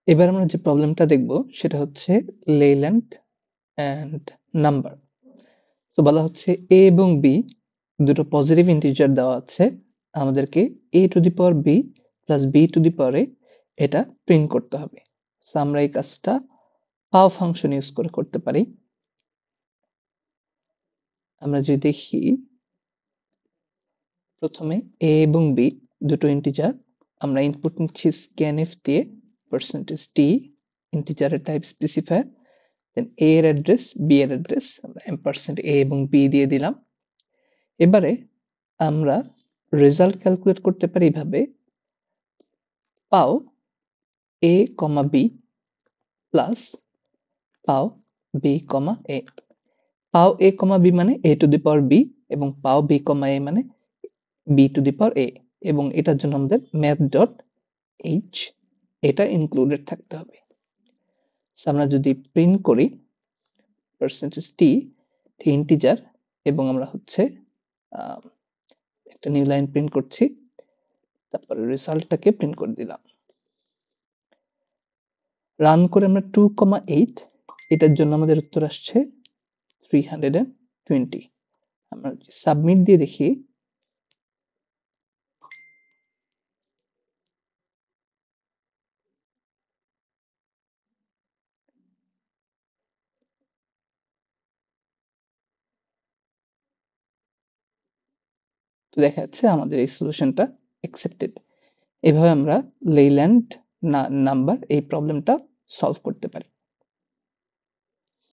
এবার আমরা যে প্রবলেমটা দেখব সেটা হচ্ছে লেল্যান্ড অ্যান্ড নাম্বার। তো বলা হচ্ছে a এবং b দুটো পজিটিভ ইন্টিজার দেওয়া আছে, আমাদেরকে a to the power b plus b to the power a এটা প্রিন্ট করতে হবে। সো আমরা এই কাজটা পাও ফাংশন ইউজ করে করতে পারি। আমরা যদি দেখি প্রথমে a এবং b দুটো ইন্টিজার, আমরা ইনপুট নিচ্ছি scanf দিয়ে %t ইন্টিজারের টাইপ স্পেসিফায়ার, দেন a এর অ্যাড্রেস b এর অ্যাড্রেস আমরা %a এবং b দিয়ে দিলাম। এবারে আমরা রেজাল্ট ক্যালকুলেট করতে পারি এইভাবে, পাও a, b প্লাস পাও b, a। পাও a, b মানে a to the power b এবং পাও b, a মানে b to the power a, এবং এটার জন্য আমাদের math ডট h এটা ইনক্লুডেড থাকতে হবে। আমরা যদি প্রিন্ট করি %t ইন্টিজার এবং আমরা হচ্ছে একটা নিউ লাইন প্রিন্ট করছি, তারপরে রেজাল্টটাকে প্রিন্ট করে দিলাম। রান করে আমরা 2,8 এটার জন্য আমাদের উত্তর আসছে 320। আমরা সাবমিট দিয়ে দেখি, তো দেখা যাচ্ছে আমাদের এই সলিউশনটা অ্যাকসেপ্টেড। এভাবে আমরা লেল্যান্ড নাম্বার এই প্রবলেমটা সলভ করতে পারি।